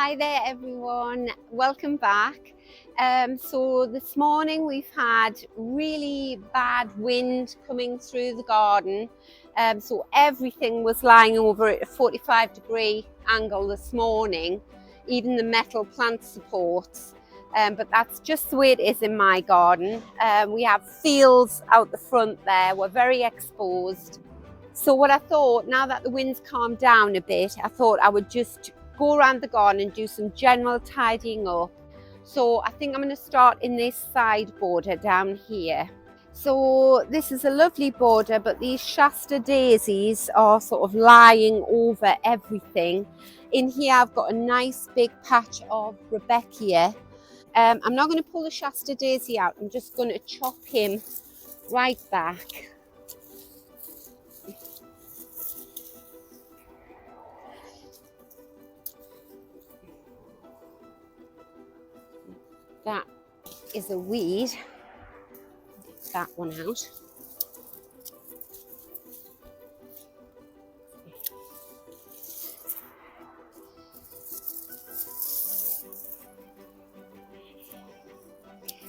Hi there everyone, welcome back. So this morning we've had really bad wind coming through the garden, so everything was lying over at a 45-degree angle this morning, even the metal plant supports. But that's just the way it is in my garden. We have fields out the front there, we're very exposed. So what I thought, now that the wind's calmed down a bit, I thought I would just go around the garden and do some general tidying up. So I think I'm going to start in this side border down here. So this is a lovely border, but these Shasta daisies are sort of lying over everything. In here I've got a nice big patch of Rebecca. I'm not going to pull the Shasta daisy out, I'm just going to chop him right back. That is a weed. Get that one out.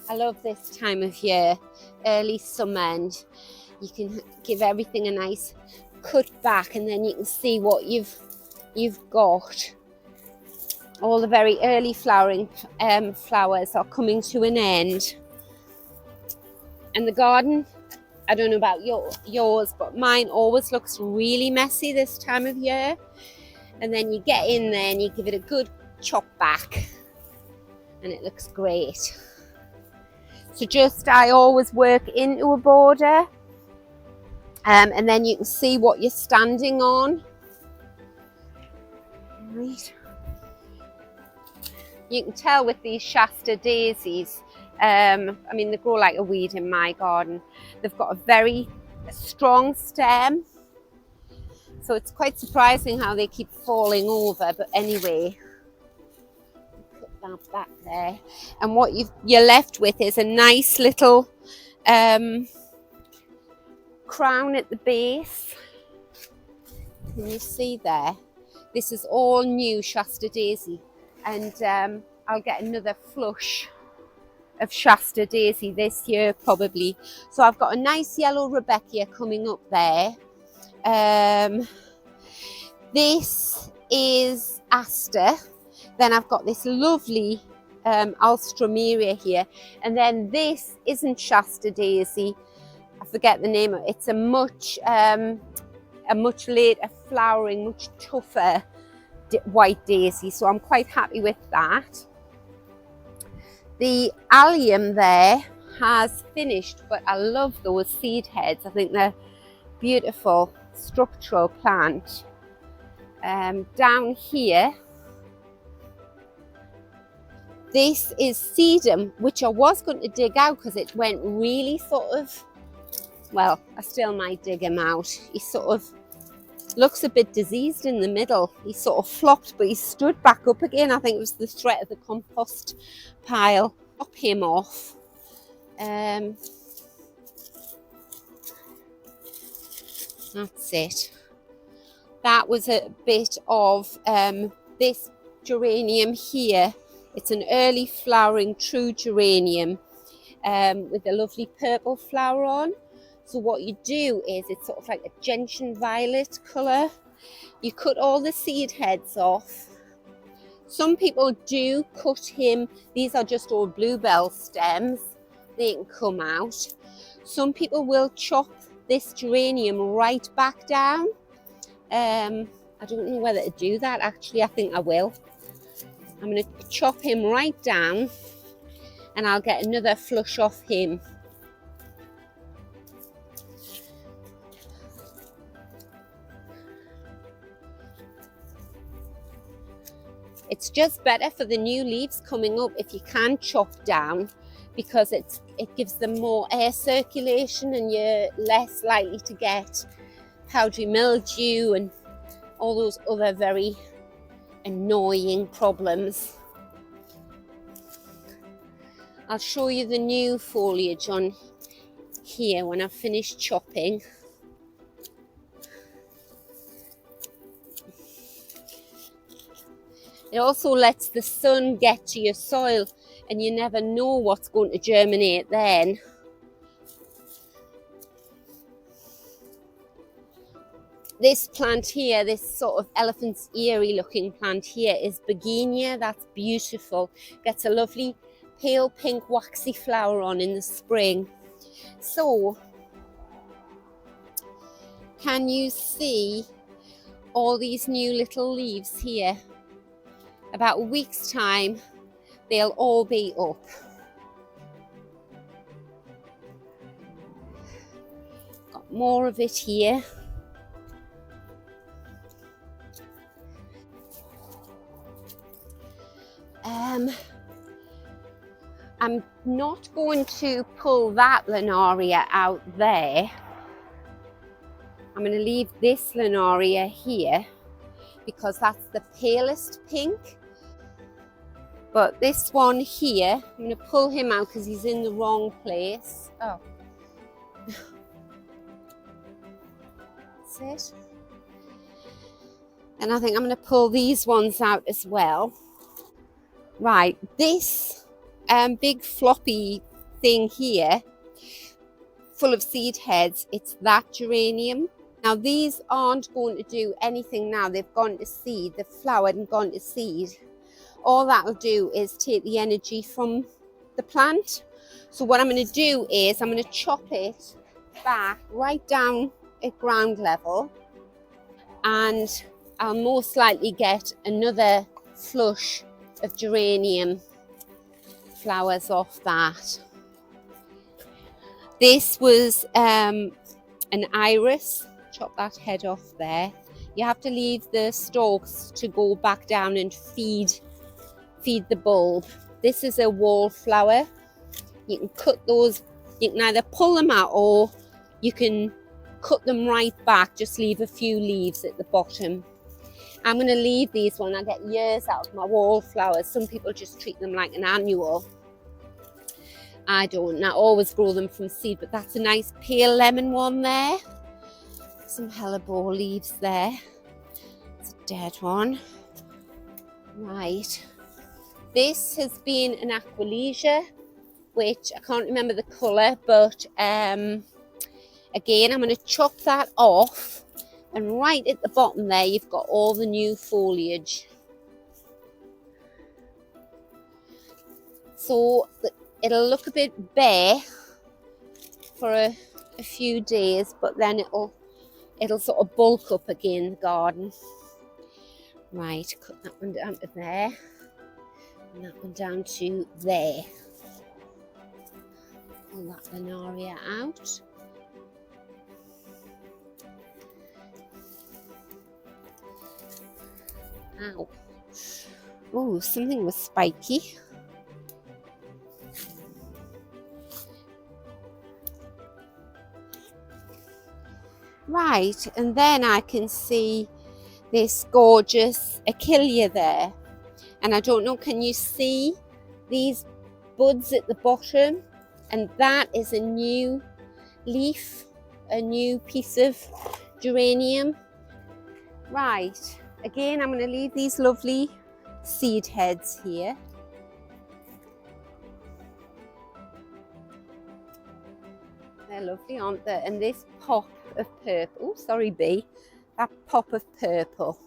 I love this time of year, early summer, and you can give everything a nice cut back, and then you can see what you've got. All the very early flowering flowers are coming to an end. And the garden, I don't know about yours, but mine always looks really messy this time of year. And then you get in there and you give it a good chop back and it looks great. So I always work into a border, and then you can see what you're standing on. Right. You can tell with these Shasta daisies, I mean, they grow like a weed in my garden. They've got a very strong stem, so it's quite surprising how they keep falling over. But anyway, put that back there, and what you're left with is a nice little crown at the base. Can you see there? This is all new Shasta daisy, and I'll get another flush of Shasta daisy this year probably. So I've got a nice yellow Rebecca coming up there. This is aster. Then I've got this lovely alstroemeria here, and then this isn't Shasta daisy. I forget the name of it. It's a much later flowering, much tougher white daisy, so I'm quite happy with that. The allium there has finished, but I love those seed heads. I think they're beautiful structural plant. Down here, this is sedum, which I was going to dig out because it went really sort of, well, I still might dig him out. He sort of looks a bit diseased in the middle. He sort of flopped, but he stood back up again. I think it was the threat of the compost pile. Chop him off. That's it. That was a bit of this geranium here. It's an early flowering true geranium with a lovely purple flower on. So what you do is, it's sort of like a gentian violet colour. You cut all the seed heads off. Some people do cut him. These are just all bluebell stems. They can come out. Some people will chop this geranium right back down. I don't know whether to do that actually. I think I will. I'm going to chop him right down and I'll get another flush off him. It's just better for the new leaves coming up if you can chop down, because it gives them more air circulation and you're less likely to get powdery mildew and all those other very annoying problems. I'll show you the new foliage on here when I've finished chopping. It also lets the sun get to your soil and you never know what's going to germinate then. This plant here, this sort of elephant's earring looking plant here, is begonia. That's beautiful. Gets a lovely pale pink waxy flower on in the spring. So, can you see all these new little leaves here? About a week's time, they'll all be up. Got more of it here. I'm not going to pull that Linaria out there. I'm going to leave this Linaria here because that's the palest pink. But this one here, I'm going to pull him out because he's in the wrong place. Oh. That's it. And I think I'm going to pull these ones out as well. Right, this big floppy thing here, full of seed heads, it's that geranium. Now these aren't going to do anything now. They've gone to seed, they've flowered and gone to seed. All that'll do is take the energy from the plant. So what I'm going to do is I'm going to chop it back right down at ground level, and I'll most likely get another flush of geranium flowers off that. This was an iris. Chop that head off there. You have to leave the stalks to go back down and feed the bulb. This is a wallflower. You can cut those, you can either pull them out or you can cut them right back, just leave a few leaves at the bottom. I'm going to leave these when I get years out of my wallflowers. Some people just treat them like an annual. I don't, and I always grow them from seed, but that's a nice pale lemon one there. Some hellebore leaves there. It's a dead one. Right. This has been an Aquilegia, which I can't remember the colour, but again, I'm going to chop that off. And right at the bottom there, you've got all the new foliage. So it'll look a bit bare for a few days, but then it'll sort of bulk up again, the garden. Right, cut that one down to there, and that one down to there. Pull that Linaria out. Ow. Oh, something was spiky. Right, and then I can see this gorgeous Achillea there. And I don't know, can you see these buds at the bottom? And that is a new leaf, a new piece of geranium. Right, again, I'm going to leave these lovely seed heads here. They're lovely, aren't they? And this pop of purple, oh sorry bee, that pop of purple.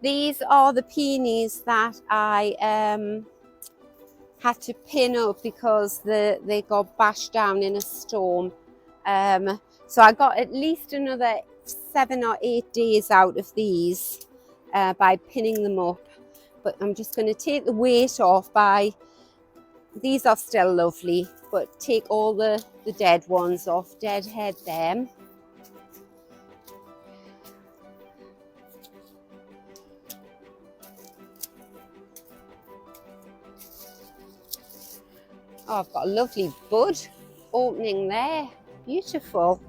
These are the peonies that I had to pin up because they got bashed down in a storm. So I got at least another 7 or 8 days out of these by pinning them up. But I'm just going to take the weight off these are still lovely, but take all the dead ones off, deadhead them. Oh, I've got a lovely bud opening there. Beautiful.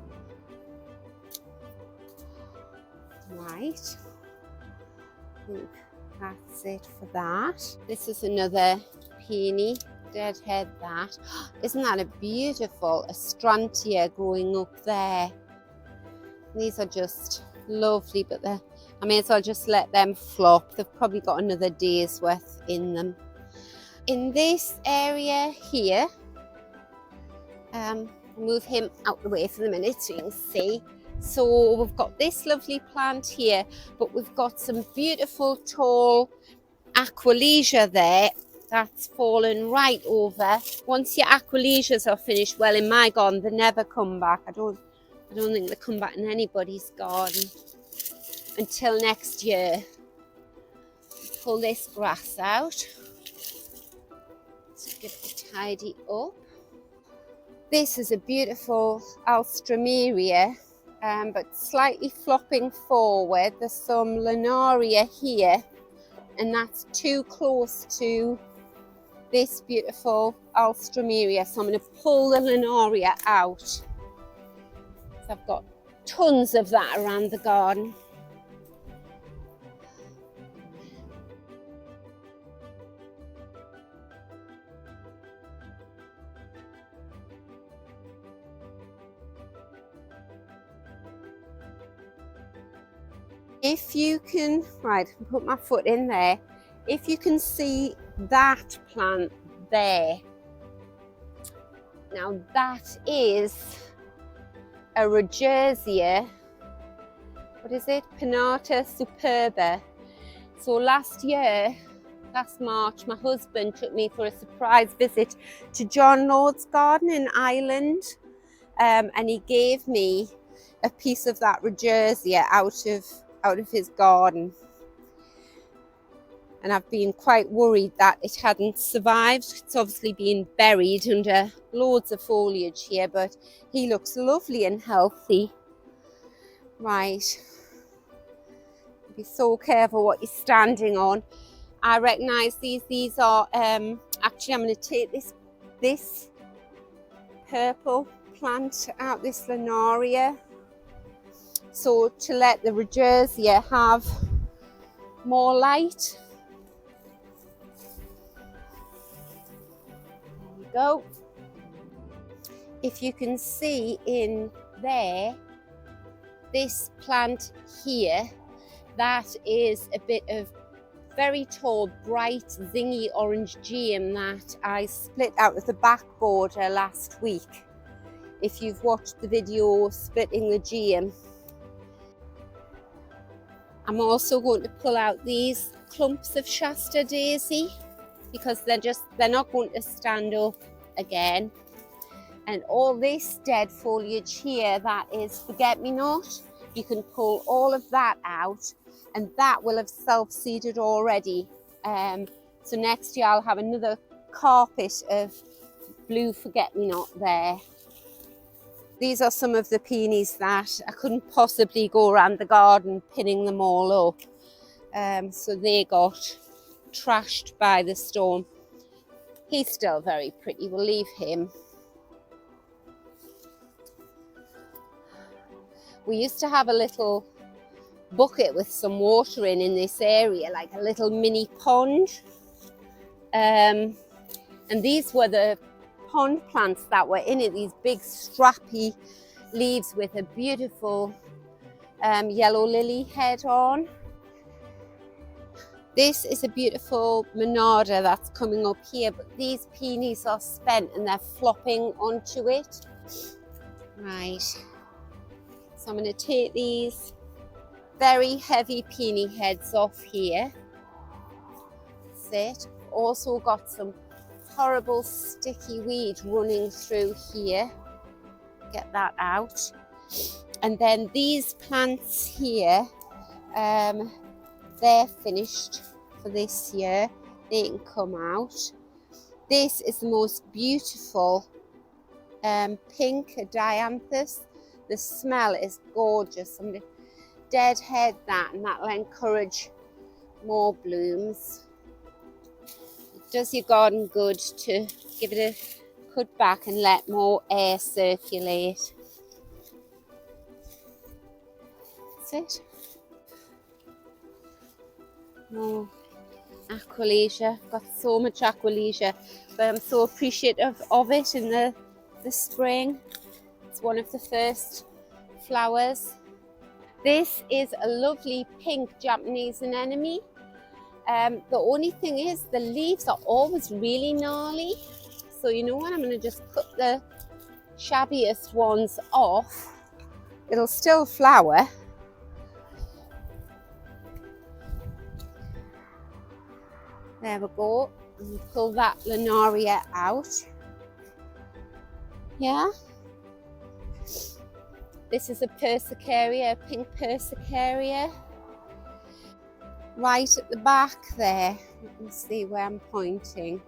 Right. I think that's it for that. This is another peony, deadhead that. Isn't that a beautiful astrantia growing up there? These are just lovely, but I may as well just let them flop. They've probably got another day's worth in them. In this area here, move him out the way for the minute so you can see. So we've got this lovely plant here, but we've got some beautiful tall aqualesia there that's fallen right over. Once your aqualesias are finished, well, in my garden they never come back. I don't think they come back in anybody's garden until next year. Pull this grass out to get it tidy up. This is a beautiful alstroemeria, but slightly flopping forward. There's some linaria here, and that's too close to this beautiful alstroemeria, so I'm going to pull the linaria out. So I've got tons of that around the garden. If you can, right, put my foot in there. If you can see that plant there, now that is a Regerzia, what is it? Pinnata superba. So last March, my husband took me for a surprise visit to John Lord's garden in Ireland, and he gave me a piece of that Regerzia out of his garden. And I've been quite worried that it hadn't survived. It's obviously been buried under loads of foliage here, but he looks lovely and healthy. Right, be so careful what you're standing on. I recognise these are, actually I'm going to take this purple plant out, this linaria, so to let the Regerzia have more light. There you go. If you can see in there, this plant here, that is a bit of very tall, bright, zingy orange geum that I split out of the back border last week. If you've watched the video splitting the geum. I'm also going to pull out these clumps of Shasta daisy because they're not going to stand up again. And all this dead foliage here, that is forget-me-not, you can pull all of that out, and that will have self-seeded already. So next year I'll have another carpet of blue forget-me-not there. These are some of the peonies that I couldn't possibly go around the garden pinning them all up. So they got trashed by the storm. He's still very pretty, we'll leave him. We used to have a little bucket with some water in this area, like a little mini pond. And these were the pond plants that were in it, these big strappy leaves with a beautiful yellow lily head on. This is a beautiful monarda that's coming up here, but these peonies are spent and they're flopping onto it. Right, so I'm going to take these very heavy peony heads off here. That's it. Also got some horrible sticky weed running through here. Get that out. And then these plants here, they're finished for this year. They can come out. This is the most beautiful pink dianthus. The smell is gorgeous. I'm going to deadhead that, and that will encourage more blooms. It does your garden good to give it a cut back and let more air circulate. That's it. More aqualesia. Got so much aqualesia, but I'm so appreciative of it in the spring. It's one of the first flowers. This is a lovely pink Japanese anemone. The only thing is the leaves are always really gnarly. So you know what, I'm going to just cut the shabbiest ones off. It'll still flower. There we go. And pull that Linaria out. Yeah. This is a Persicaria, a pink Persicaria. Right at the back there, you can see where I'm pointing.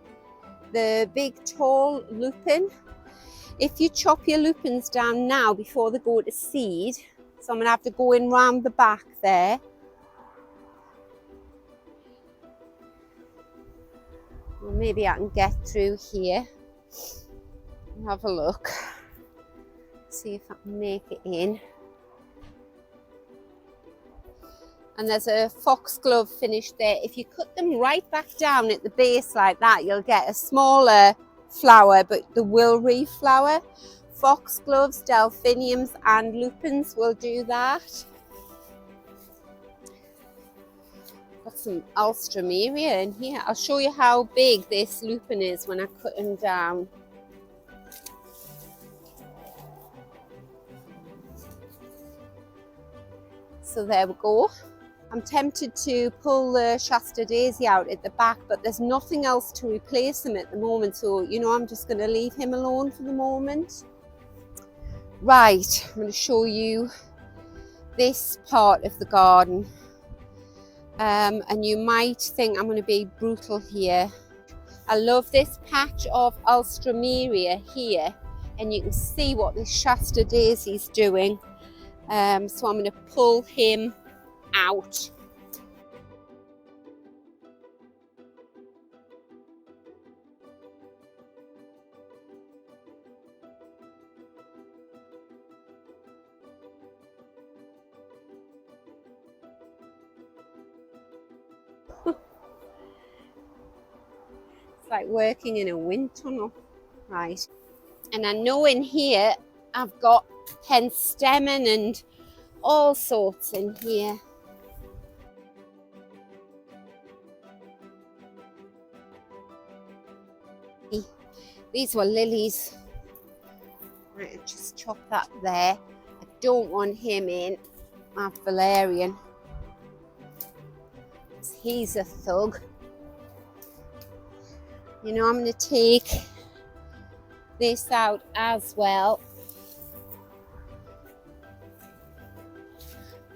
The big tall lupin. If you chop your lupins down now before they go to seed, so I'm going to have to go in round the back there. Well, maybe I can get through here. Have a look. See if I can make it in. And there's a foxglove finish there. If you cut them right back down at the base like that, you'll get a smaller flower, but the will reflower. Foxgloves, delphiniums and lupins will do that. Got some alstroemeria in here. I'll show you how big this lupin is when I cut him down. So there we go. I'm tempted to pull the Shasta Daisy out at the back, but there's nothing else to replace him at the moment. So, you know, I'm just going to leave him alone for the moment. Right, I'm going to show you this part of the garden. And you might think I'm going to be brutal here. I love this patch of alstroemeria here, and you can see what this Shasta Daisy is doing. So I'm going to pull him out. It's like working in a wind tunnel. Right. And I know in here I've got penstemon and all sorts in here. These were lilies. Right, just chop that there. I don't want him in. I have valerian. He's a thug. You know, I'm going to take this out as well.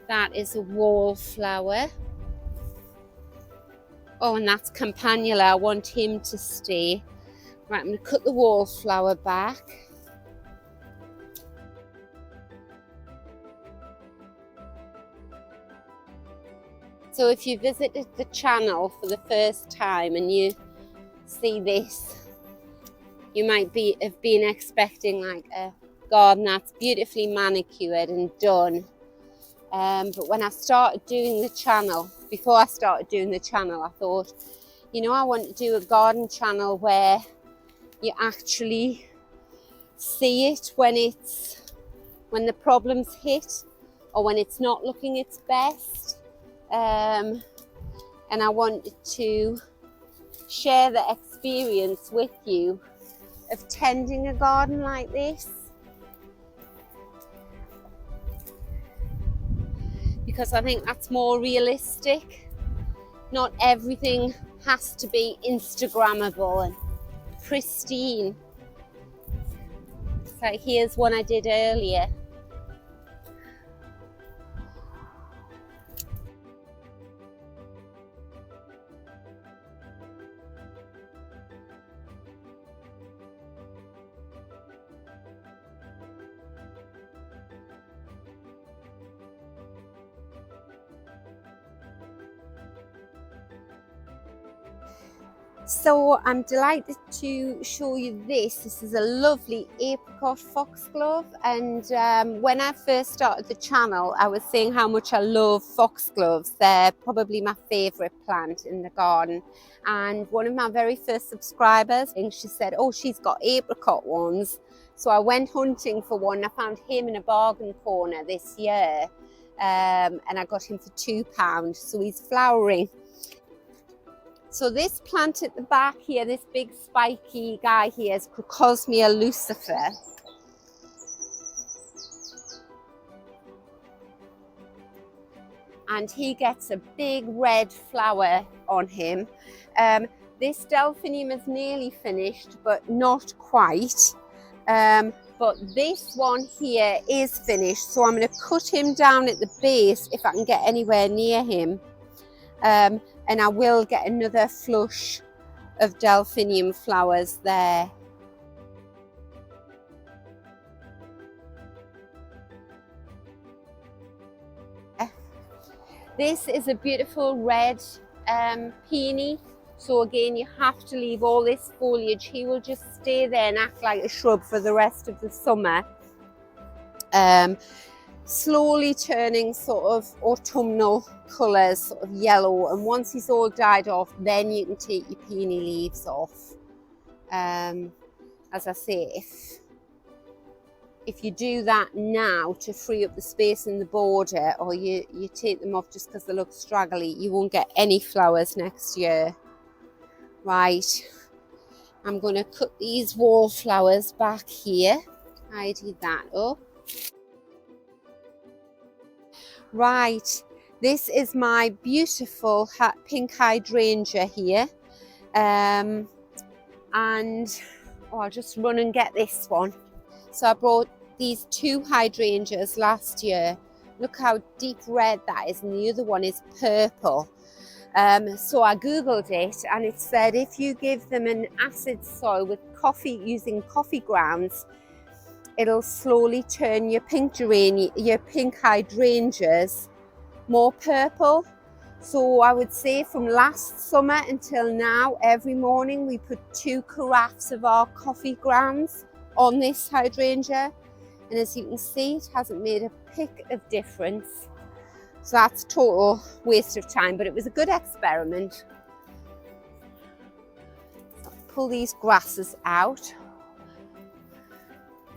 That is a wallflower. Oh, and that's campanula. I want him to stay. Right, I'm going to cut the wallflower back. So if you visited the channel for the first time and you see this, you might have been expecting like a garden that's beautifully manicured and done. But when I started doing the channel, before I started doing the channel, I thought, you know, I want to do a garden channel where you actually see it when the problems hit or when it's not looking its best. And I wanted to share the experience with you of tending a garden like this, because I think that's more realistic. Not everything has to be Instagrammable and pristine. So here's one I did earlier. So I'm delighted to show you this. This is a lovely apricot foxglove, and when I first started the channel I was saying how much I love foxgloves. They're probably my favourite plant in the garden, and one of my very first subscribers, and she said, oh, she's got apricot ones. So I went hunting for one. I found him in a bargain corner this year. and I got him for £2, so he's flowering. So this plant at the back here, this big spiky guy here, is Crocosmia lucifer. And he gets a big red flower on him. This delphinium is nearly finished, but not quite. But this one here is finished, so I'm going to cut him down at the base if I can get anywhere near him. And I will get another flush of delphinium flowers there. This is a beautiful red peony. So again, you have to leave all this foliage. He will just stay there and act like a shrub for the rest of the summer. Slowly turning sort of autumnal colours, sort of yellow. And once he's all died off, then you can take your peony leaves off. As I say, if you do that now to free up the space in the border, or you take them off just because they look straggly, you won't get any flowers next year. Right, I'm going to cut these wallflowers back here, tidy that up. Right, this is my beautiful pink hydrangea here, and I'll just run and get this one. So I brought these 2 hydrangeas last year. Look how deep red that is, and the other one is purple. So I googled it, and it said if you give them an acid soil with using coffee grounds, it'll slowly turn your pink hydrangeas more purple. So I would say from last summer until now, every morning we put 2 carafes of our coffee grounds on this hydrangea, and as you can see, it hasn't made a pick of difference. So that's total waste of time, but it was a good experiment. So I'll pull these grasses out.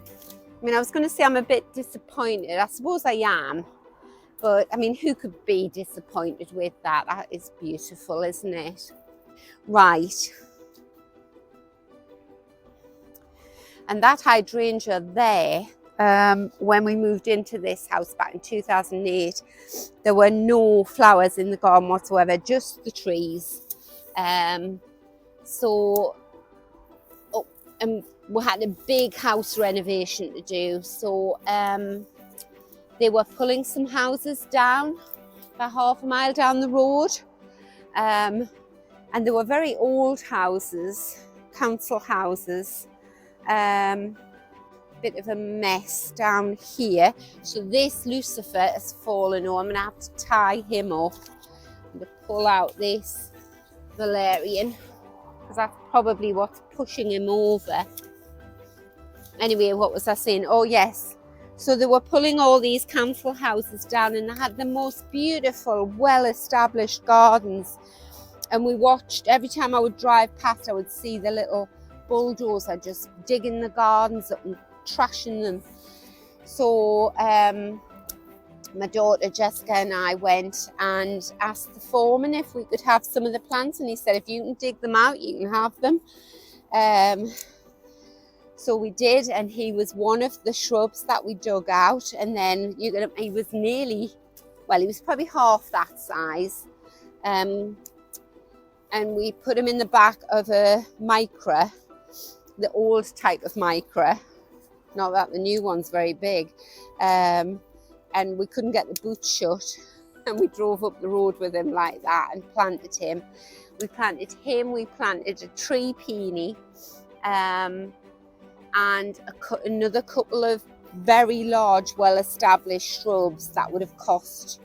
I mean, I was going to say I'm a bit disappointed. I suppose I am, but I mean, who could be disappointed with that? That is beautiful, isn't it? Right. And that hydrangea there, when we moved into this house back in 2008, there were no flowers in the garden whatsoever, just the trees. And we had a big house renovation to do. So they were pulling some houses down, about half a mile down the road. And they were very old houses, council houses. Bit of a mess down here. So this lucifer has fallen. I'm going to have to tie him up. I'm going to pull out this valerian, because that's probably what's pushing him over. Anyway, what was I saying? Oh yes, so they were pulling all these council houses down, and they had the most beautiful, well-established gardens. And we watched, every time I would drive past, I would see the little bulldozer just digging the gardens up and trashing them. So my daughter Jessica and I went and asked the foreman if we could have some of the plants, and he said if you can dig them out, you can have them. So we did, and he was one of the shrubs that we dug out. And then he was nearly, well, he was probably half that size, and we put him in the back of a micra, the old type of micra, not that the new one's very big, and we couldn't get the boot shut, and we drove up the road with him like that and planted him. We planted a tree peony, and another couple of very large, well-established shrubs that would have cost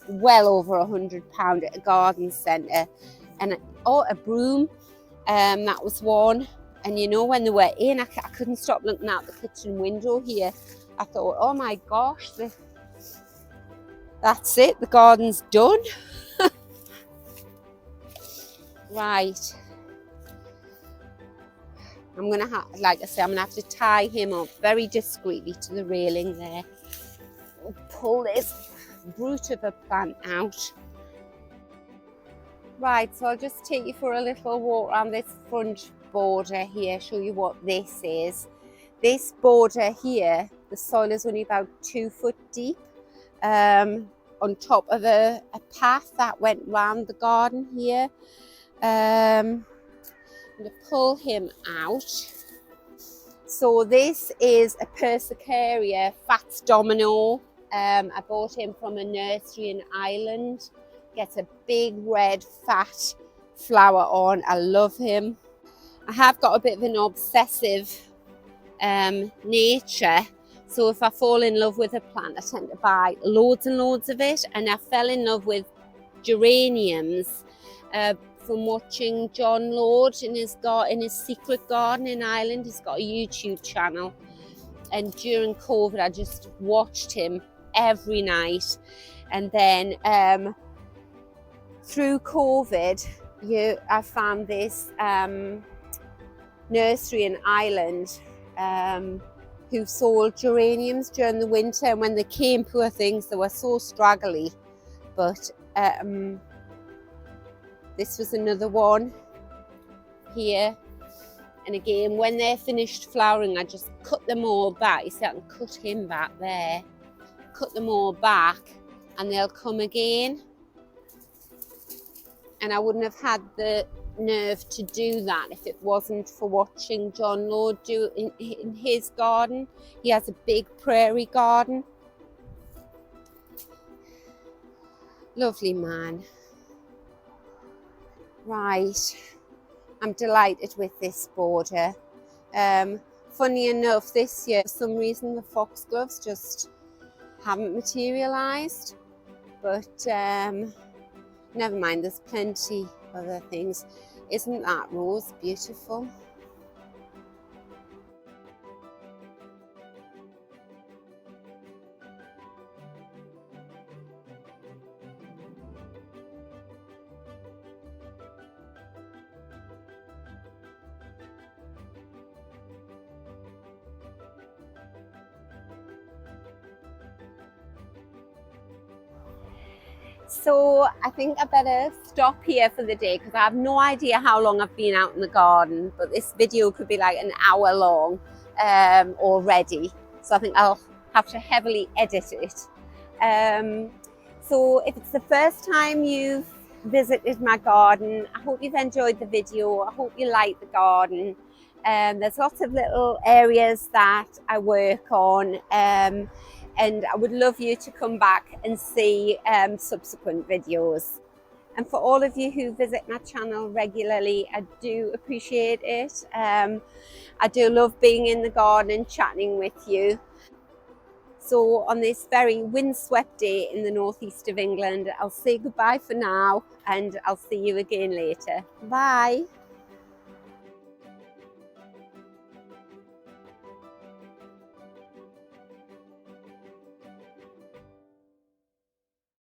well over £100 at a garden centre. And a broom, that was one. And you know, when they were in, I couldn't stop looking out the kitchen window here. I thought, oh my gosh, that's it, the garden's done. Right. I'm gonna have, like I say, I'm gonna have to tie him up very discreetly to the railing there. I'll pull this root of a plant out. Right, so I'll just take you for a little walk around this front border here, show you what this is. This border here, the soil is only about 2 foot deep, on top of a path that went round the garden here. I'm going to pull him out. So this is a Persicaria Fats Domino. I bought him from a nursery in Ireland. Gets a big red fat flower on. I love him. I have got a bit of an obsessive nature, so if I fall in love with a plant, I tend to buy loads and loads of it. And I fell in love with geraniums from watching John Lord in his secret garden in Ireland. He's got a YouTube channel, and during COVID I just watched him every night. And then through COVID, I found this nursery in Ireland who sold geraniums during the winter, and when they came, poor things, they were so straggly. But this was another one here, and again, when they're finished flowering, I just cut them all back. You see, I can cut him back there, cut them all back, and they'll come again. And I wouldn't have had the nerve to do that if it wasn't for watching John Lord do in his garden. He has a big prairie garden. Lovely man. Right, I'm delighted with this border. Funny enough, this year, for some reason, the foxgloves just haven't materialised. But never mind, there's plenty of other things. Isn't that rose beautiful? So I think I better stop here for the day, because I have no idea how long I've been out in the garden, but this video could be like an hour long already. So I think I'll have to heavily edit it. So if it's the first time you've visited my garden, I hope you've enjoyed the video. I hope you like the garden. There's lots of little areas that I work on. And I would love you to come back and see subsequent videos. And for all of you who visit my channel regularly, I do appreciate it. I do love being in the garden and chatting with you. So on this very windswept day in the northeast of England, I'll say goodbye for now, and I'll see you again later. Bye.